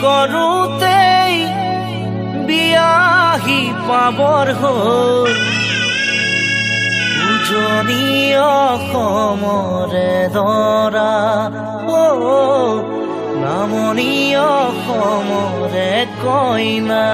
কৰোঁতেই বিয়াহি পাবৰ হ'ল উজনি অসমৰে দৰা নামনি অসমৰে কইনা।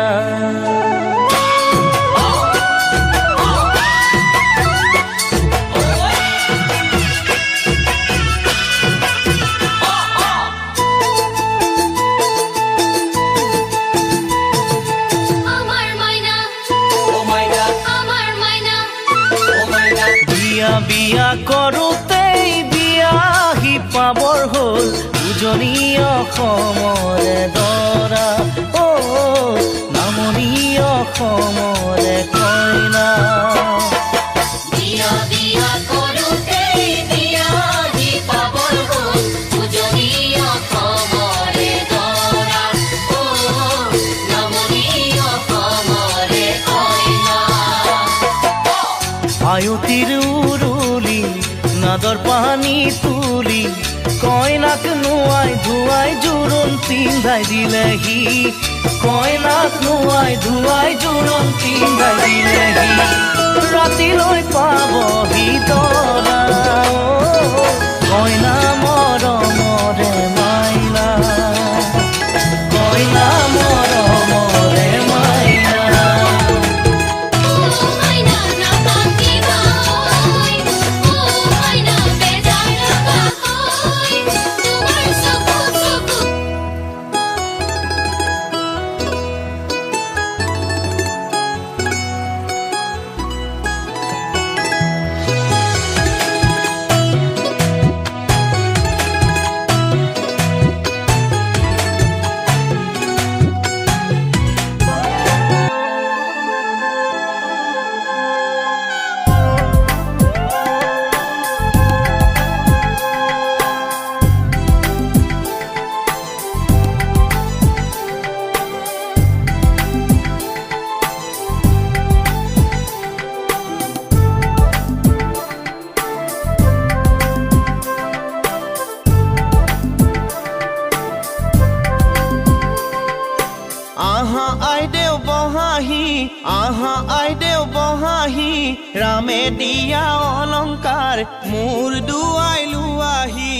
বিয়া কৰোঁতেই বিয়াহি পাবৰ হ'ল উজনি অসমৰে দৰা নামনি অসমৰে কইনা। আয়তিৰ উৰুলি নাদৰ পানী তুলি কইনাক নোৱাই ধুৱাই জোৰোণ পিন্ধাই দিলেহি কইনাক নোৱাই ধুৱাই জোৰোণ পিন্ধাই দিলেহি ৰাতিলৈ পাবহি দৰা কইনা মৰমৰে মাইনা কইনা মৰমৰে মাইনা। আহা আইদেউ বহাহি ৰামে দিয়া অলংকাৰ মোৰ দুৱাই লোৱাহি।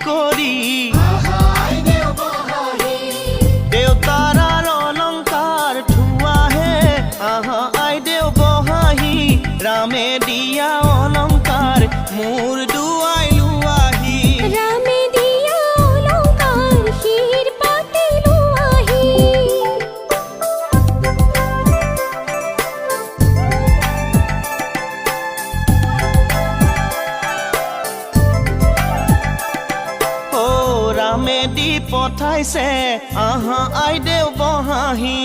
কৰি দেউতাৰ অলংকাৰ থোৱাহে আহা আইদেউ বহাহি ৰামে দিয়া অলংকাৰ মোৰ দুৱাই লোৱাহি। ৰামে দিয়া অলংকাৰ শিৰ পাতি লোৱাহি। ৰামে দি পঠাইছে আহা আইদেউ বহাহি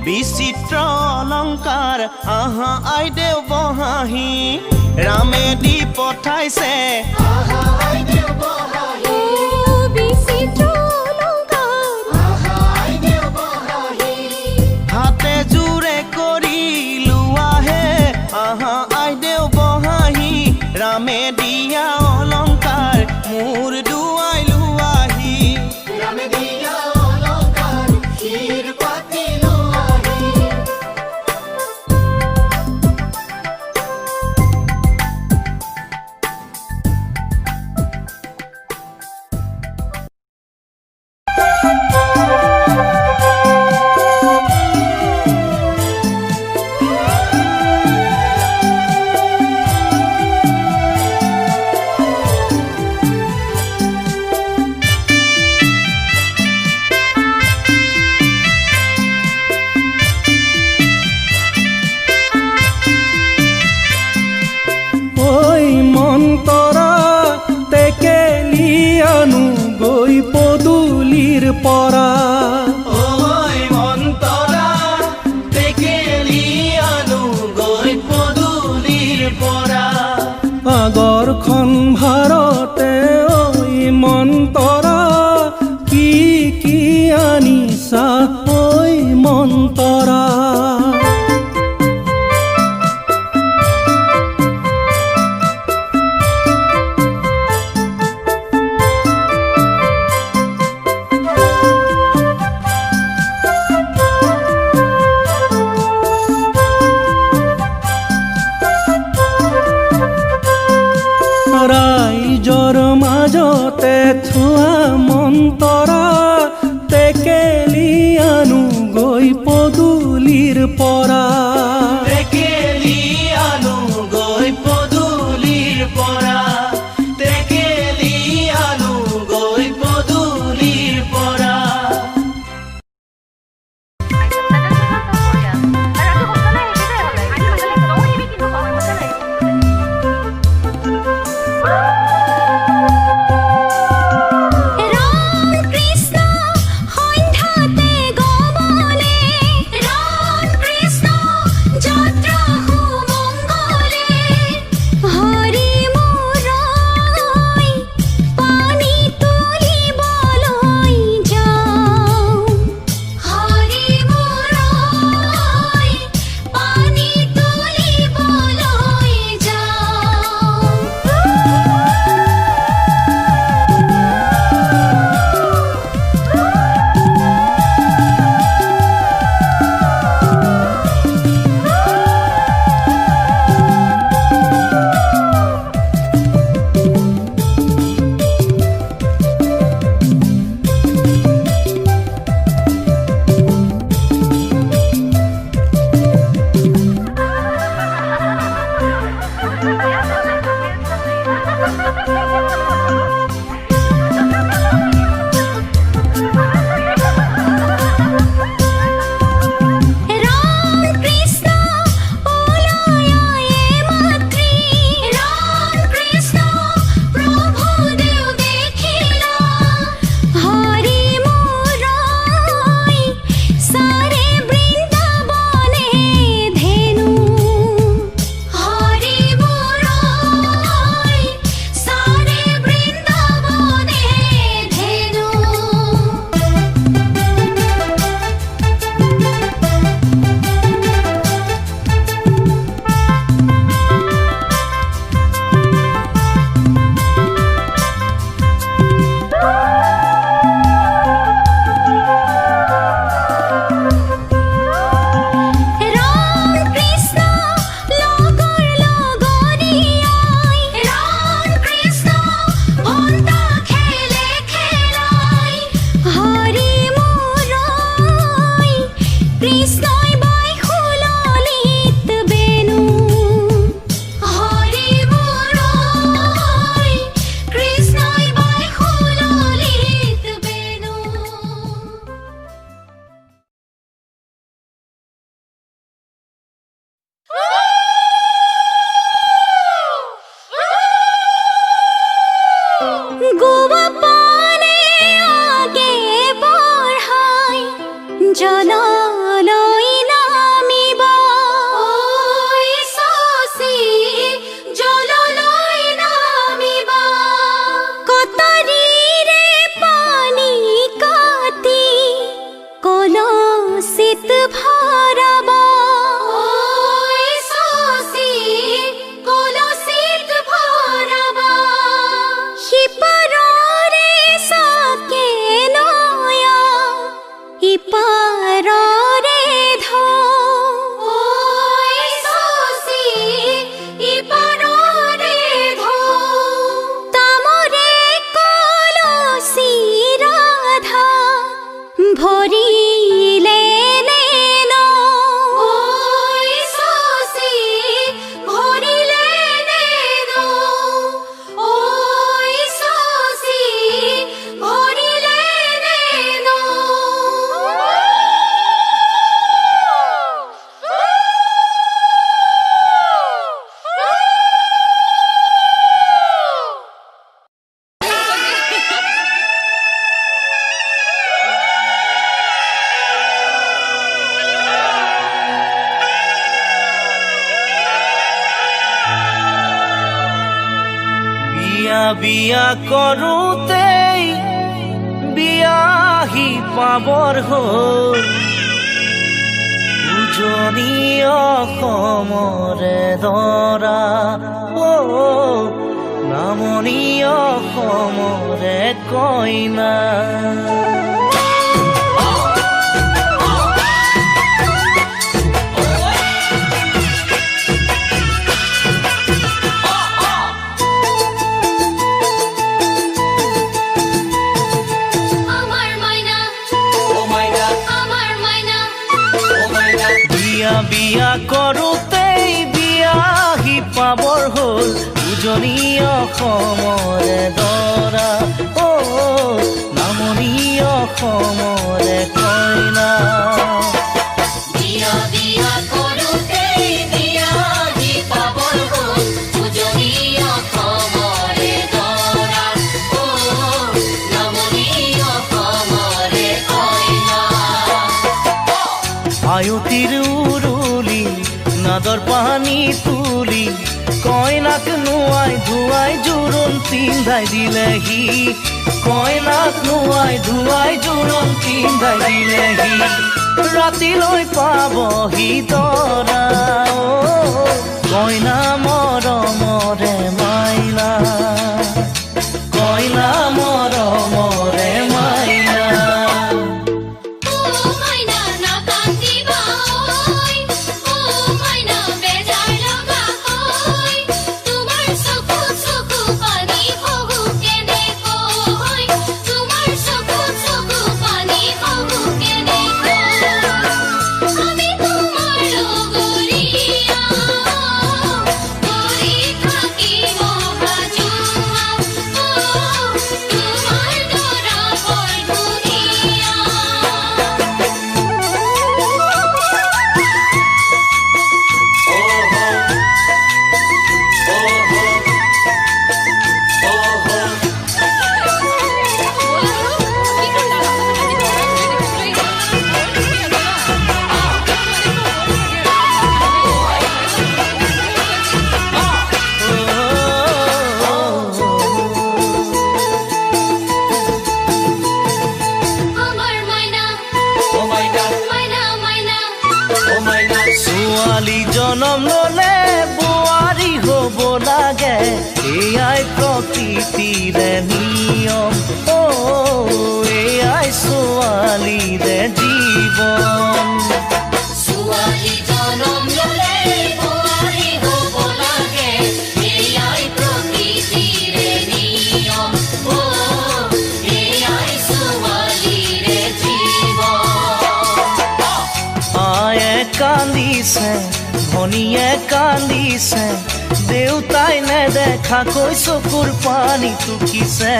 বিচিত্ৰ অলংকাৰ আহা আইদেউ বহাহি ৰামে দি পঠাইছে আহা আইদেউ বহাহি বিচিত্ৰ অলংকাৰ আহা আইদেউ বহাহি হাতে জোৰে কৰি লোৱাহে আহা আইদেউ বহাহি ৰামে দিয়া অলংকাৰ মোৰ দুৱাই লোৱাহি। ৰামে দিয়া অলংকাৰ শিৰ পাতি লোৱাহি। পৰা ঐ মন্তৰা টেকেলি আনো গৈ পদূলিৰ পৰা আগৰখন ভাৰতে ঐ মন্তৰা কি কি আনিছা ঐ মন্তৰা ৰাইজৰ মাজতে থোৱা মন্তৰা টেকেলি আনো গৈ পদূলিৰ পৰা টেকেলি আনো গৈ পদূলিৰ পৰা টেকেলি আনো গৈ পদূলিৰ পৰা কৰোঁতেই বিয়াহি পাবৰ হ'ল উজনি অসমৰে দৰা নামনি অসমৰে কইনা বিয়া কৰোঁতেই বিয়াহি পাবৰ হ'ল উজনি অসমৰে দৰা নামনি অসমৰে কইনা আয়তিৰ উৰুলি নাদৰ পানী তুলি কইনাক নোৱাই ধুৱাই জোৰোণ পিন্ধাই দিলেহি কইনাক নোৱাই ধুৱাই জোৰোণ পিন্ধাই দিলেহি ৰাতিলৈ পাবহি দৰা কইনা মৰমৰে মাইনা কইনা মৰমৰে মাইনা ছোৱালী জনম ল'লে বোৱাৰী হ'ব লাগে এয়াই প্ৰকৃতিৰে নিয়ম এয়াই ছোৱালীৰে জীৱন ছোৱালী জনম ল'লে বোৱাৰী হ'ব লাগে এয়াই প্ৰকৃতিৰে নিয়ম এয়াই ছোৱালীৰে জীৱন আয়ে কান্দিছে ভনীয়ে কান্দিছে দেউতাই নেদেখাকৈ চকুৰ পানী টুকিছে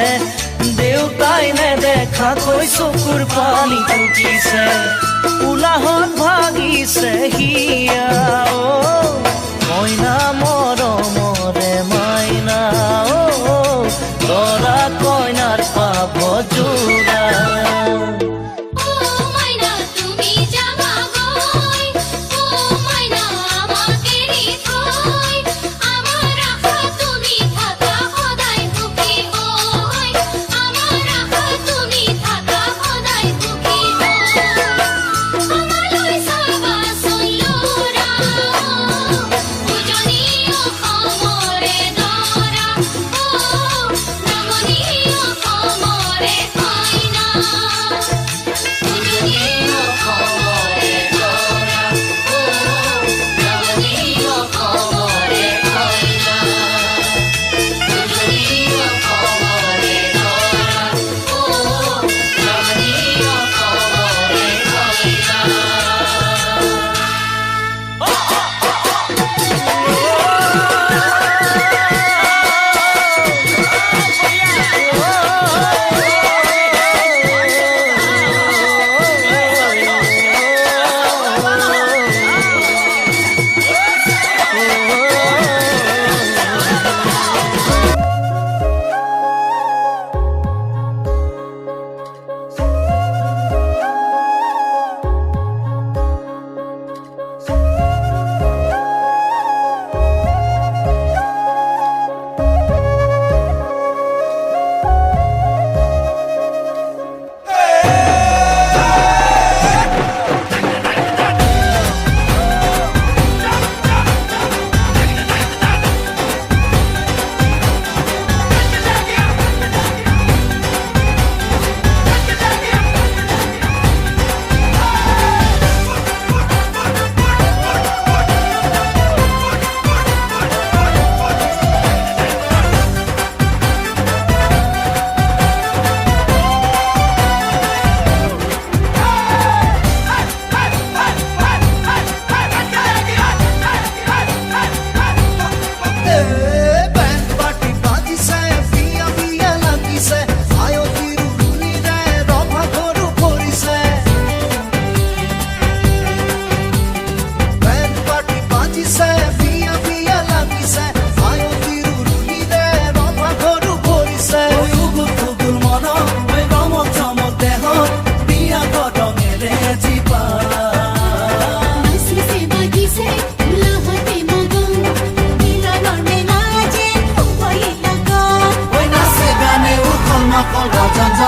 দেউতাই নেদেখাকৈ চকুৰ পানী টুকিছে উলাহত ভাগিছে হিয়া কইনা মৰমৰে মাইনা দৰা কইনাৰ পাব জোৰা Oh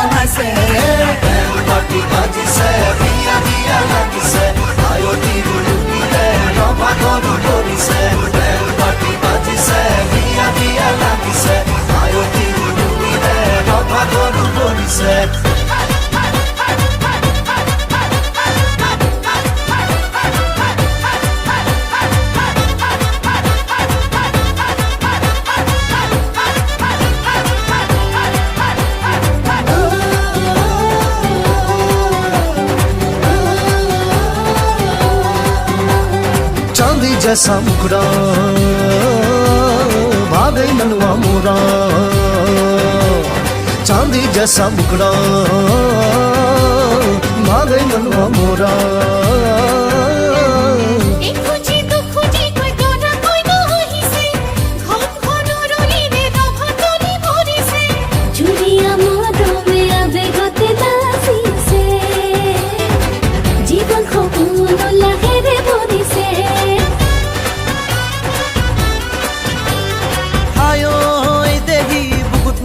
জনাইছে বেলপাটি বাজিছে বিয়া বিয়া লাগিছে আয়তি ৰুলিৰে ৰভা গৰু কৰিছে বেলপাটি বাজিছে বিয়া বিয়া লাগিছে আয়তি ৰুলিৰে ৰভা গৰু কৰিছে चांदी जैसा मुखड़ा भागे मनवा मोरा चांदी जैसा मुखड़ा भागे मनवा मोरा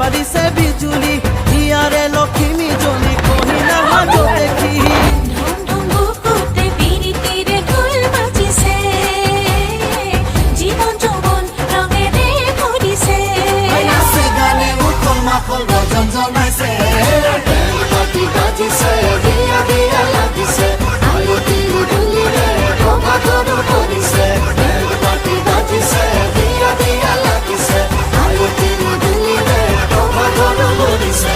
মারিছে বিজুলি হিয়ারে লক্ষ্মী জনি কহিনা হাত দেখি বুকুতে পিরিতিরে ঢোল বাজিছে জীবন যৌবন রঙেরে ভরিছে নাচে গানে উৎকল মাকল গজন জনাইছে বেলপাটি বাজিছে বিয়া বিয়া লাগিছে আয়তি ৰুলিৰে ৰভা গৰু কৰিছে বেলপাটি বাজিছে বিয়া বিয়া লাগিছে আয়তি ৰুলিৰে ৰভা গৰু কৰিছে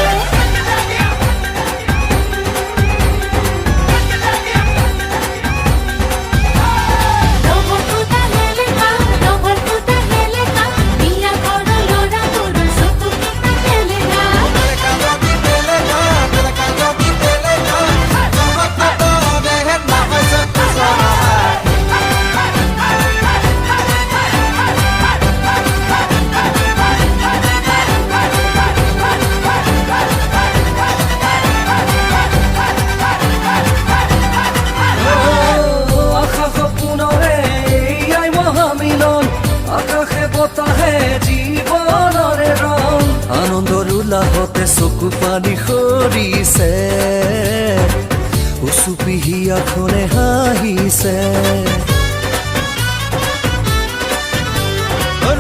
আনন্দৰ উল্লাহতে চকু পানী সৰিছে উচুপি হিয়াখনে হাঁহিছে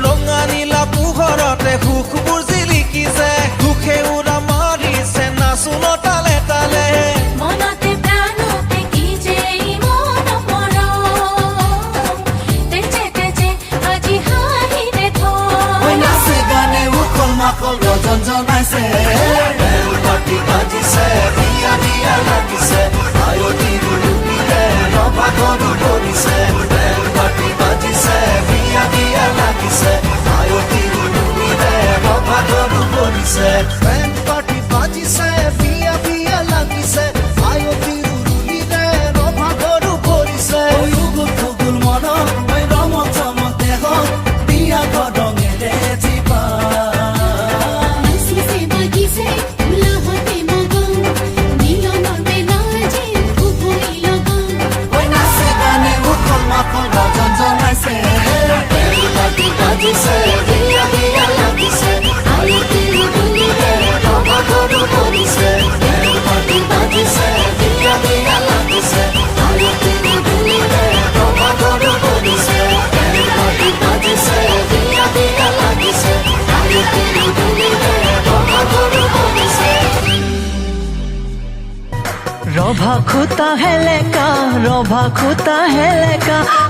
ৰঙা নীলা পোহৰতে সুখবোৰ জিলিকিছে সুখে উৰা মাৰিছে নাচোন তালে তালে মনতে প্রাণতে কি যে মন মরম তেজে তেজে আজি হাহিরে থ নাচে গানে উৎকল মাকল গজন জনাইছে বেলপাটি বাজিছে বিয়া বিয়া লাগিছে আয়তি ৰুলিৰে ৰভা গৰু কৰিছে বেলপাটি বাজিছে বিয়া বিয়া লাগিছে আয়তি ৰুলিৰে ৰভা গৰু কৰিছে বেলপাটি বাজিছে বিয়া বিয়া লাগিছে আয়তি ৰুলিৰে ৰভা গৰু কৰিছে উগুল থুগুল মন ৰমক চমক দেহ বিয়া গৰঙেৰে জীৱা আসিছে বাগিছে উলাহতে মগন মিলনৰ বেলাজে খুবই লগন নাচে গানে উৎকল মাকল গজন জনাইছে বেলপাটি বাজিছে বিয়া বিয়া লাগিছে আয়তি ৰুলিৰে ৰভা গৰু কৰিছে বেলপাটি বাজিছে বিয়া বিয়া লাগিছে আয়তি ৰুলিৰে ৰভা গৰু কৰিছে বেলপাটি বাজিছে বিয়া বিয়া লাগিছে আয়তি ৰুলিৰে ৰভা গৰু কৰিছে ৰভা খুটা হেলেকা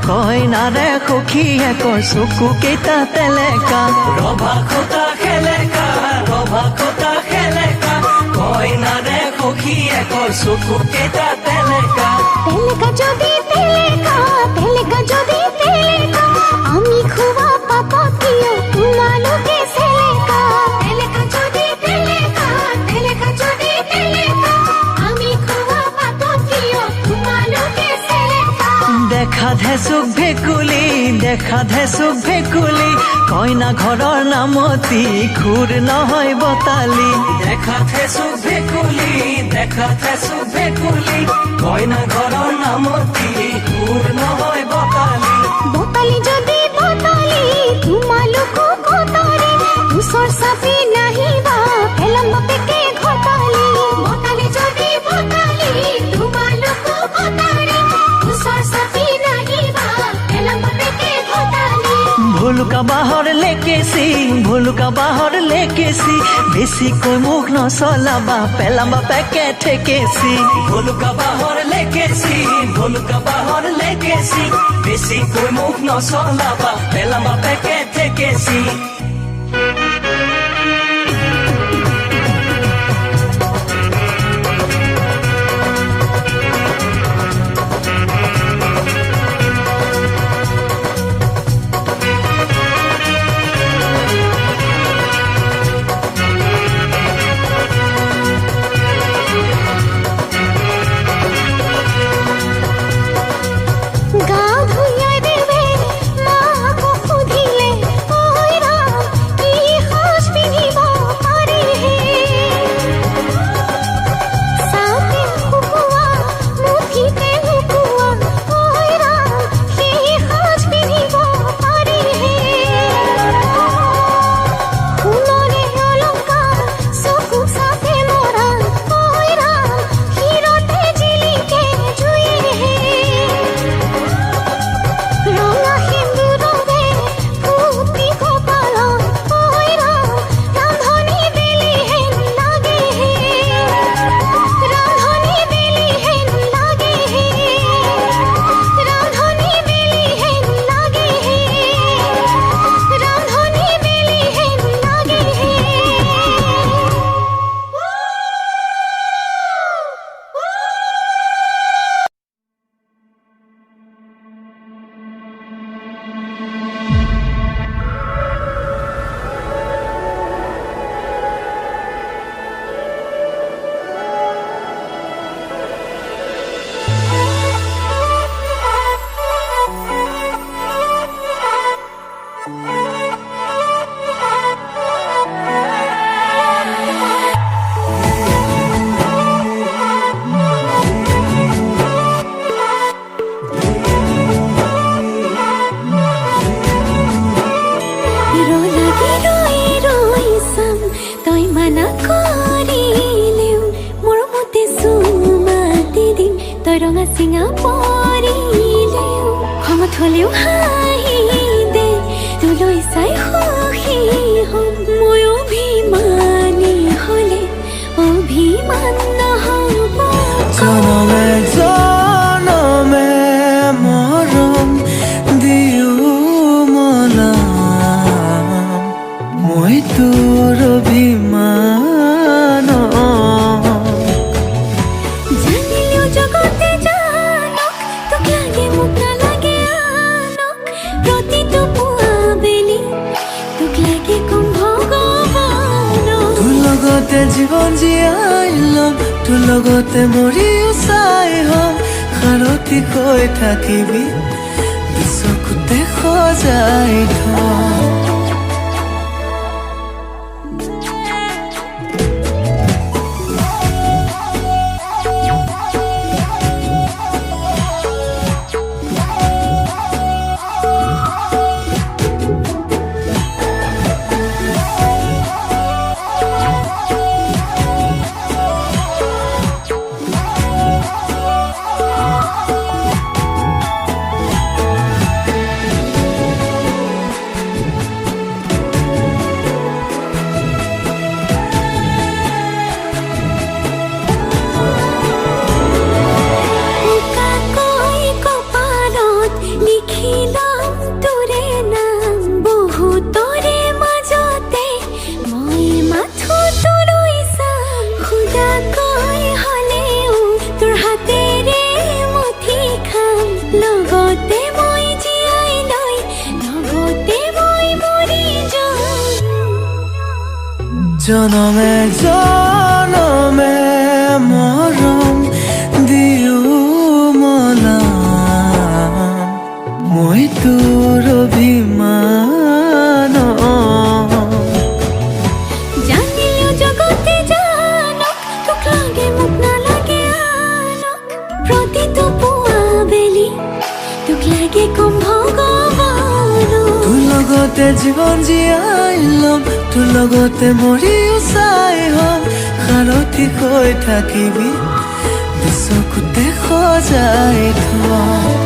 কইনাৰে সখীয়ে কৈ চকু কেইটা তেলেকা ৰভা খুটা হেলেকা কইনাৰে সখীয়ে কৈ চকু কেইটা তেলেকা তেলেকা যদি তেলেকা আমি খুবা পাপা কিয় তোমালোকে সেলেকা তেলেকা যদি তেলেকা আমি খুবা পাপা কিয় তোমালোকে সেলেকা দেখা ধে চুক ভেকুলি কইনা ঘৰৰ নামতি খুৰ নহয় বতালি দেখা ধে চুক ভেকুলি কইনা ঘৰৰ নামতি খুৰ নহয় বতালি বতালি যদি বতালি তোমালোকো কতৰে ওচৰ চাপি নাহিবা পেলম বাপেকে ঘটালি বাহৰ লেকেচি বেছিকৈ মুখ নচলাবা পেলাবা পেকে ঠেকেচি ভলুকা বাহৰ লেকেচি বেছিকৈ মুখ নচলাবা পেলাবা পেকে ঠেকেচি জীৱন জীয়াই ল'ম তোৰ লগতে মৰিও চাই হ'ম সাৰথি কৈ থাকিবি চকুতে সজাই থম জনমে জনমে মৰম দিও মলাম মই তোৰ অভিমান জানিলেও জগতে জানক তোক লাগে মোক নালাগে আনক প্ৰতিটো পুৱা বেলি তোক লাগে কম ভগৱান তোৰ লগতে জীৱন জীয়াই ল'ম তোৰ লগতে মৰিও চাই হ'ম সাৰথি কৈ থাকিবি চকুতে সজাই থম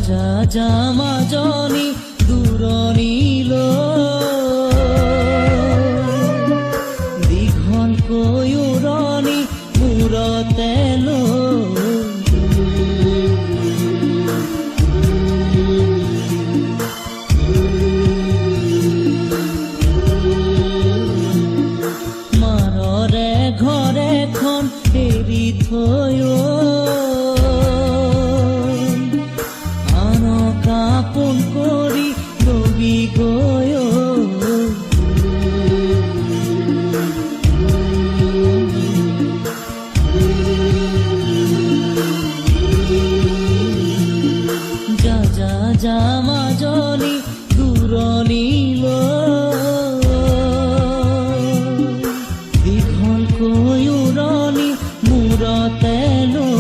যা যা মাজনী দূৰণিলৈ দীঘলকৈ উৰণি মূৰতে লৈ মাৰৰে ঘৰ এখন এৰি থৈ আনক আপোন কৰি লগি গৈ যা যা যা মাজনী দূৰণিলৈ দীঘলকৈ উৰণি মূৰতে লৈ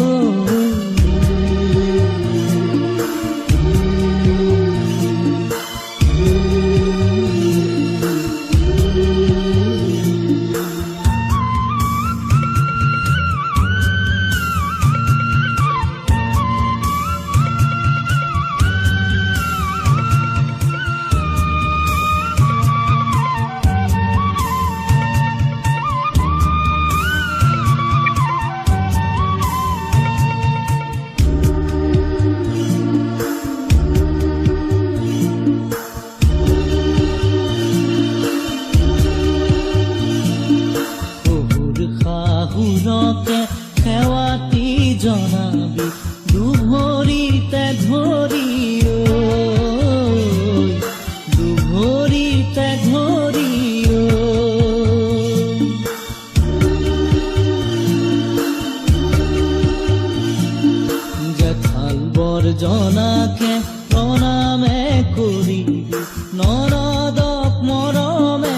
শাহুৰকে সেৱাতি জনাবি দুভৰিতে ধৰি দুভৰিতে ধৰি জেঠাল বৰ জনাকে প্ৰণামে কৰিবি নৰদক মৰমে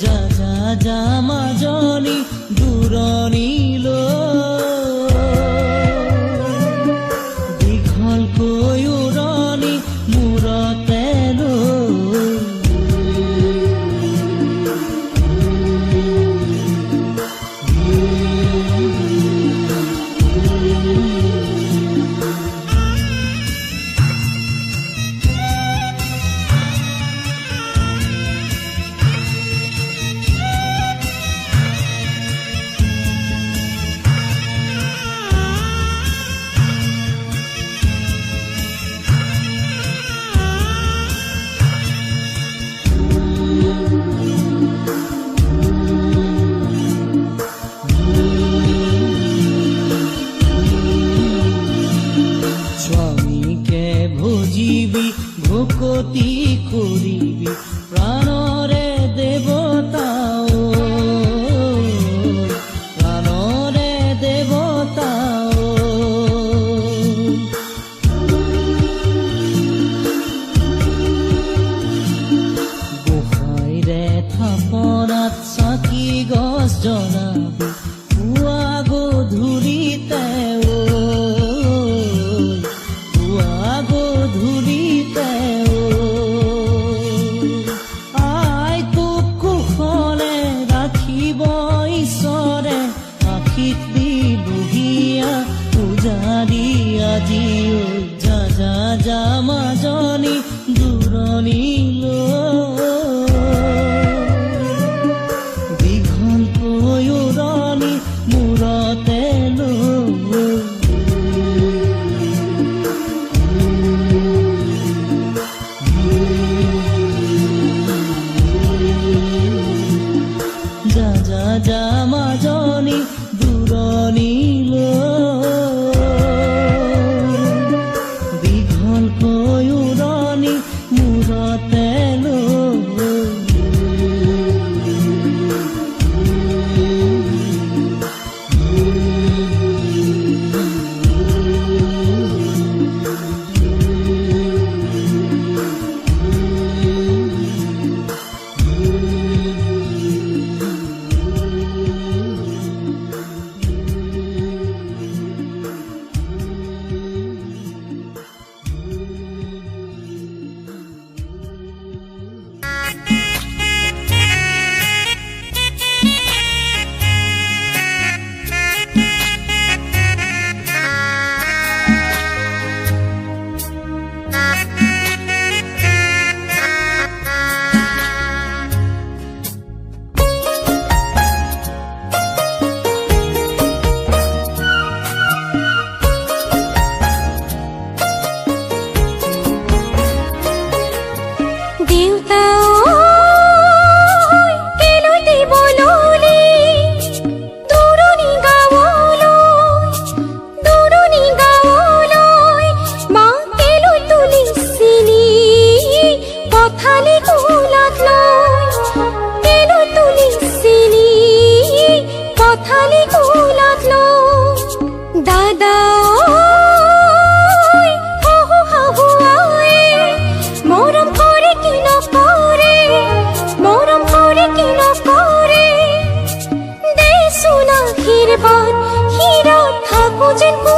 যা যা যা মাজনী দূৰণিলৈ দীঘলকৈ উৰণি মূৰতে লৈ স্বামীকে ভজিবি ভকতি কৰিবি প্ৰাণৰে দেৱতা প্ৰাণৰে দেৱতা গোসাঁইৰে থাপনাত চাকি গছ জ্বলাবি পুৱা গধূলিতে গধূলিতে আই তোক কুশলে ৰাখিব ঈশ্বৰে আশীষ দি বহিয়া পূজাৰী আজি যা যা যা মাজনী দূৰণিলৈ দীঘলকৈ উৰণি মূৰতে লৈ যা যা যা মাজনী দূৰণিলৈ দীঘলকৈ উৰণি মূৰতে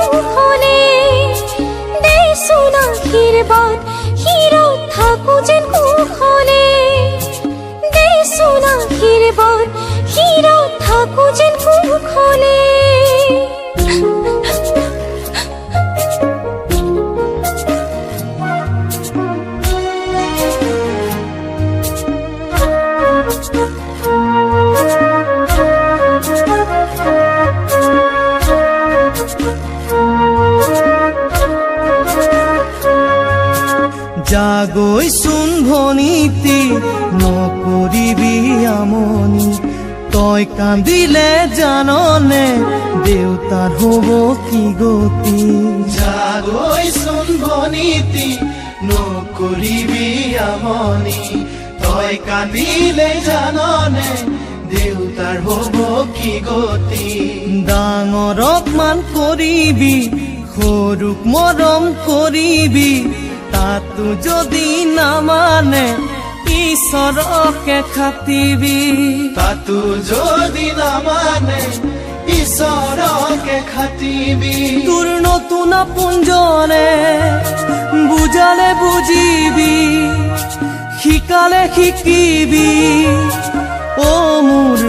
কুশলে দেচোন আশীৰ্বাদ শিৰত থাকো যেন কুশলে দেচোন আশীৰ্বাদ শিৰত থাকো যেন কুশলে জাগৈচোন ভনীতি নকৰিবি আমনি তই কান্দিলে জাননে দেউতাৰ হ'ব কি গতি জাগৈচোন ভনীতি নকৰিবি আমনি তই কান্দিলে জাননে দেউতাৰ হ'ব কি গতি ডাঙৰক মান কৰিবি সৰুক মৰম কৰিবি তাতো যদি নামানে ঈশ্বৰকে খাটিবি তাতো যদি নামানে ঈশ্বৰকে খাটিবি তোৰ নতুন আপোনজনে বুজালে বুজিবি শিকালে শিকিবি অ মোৰ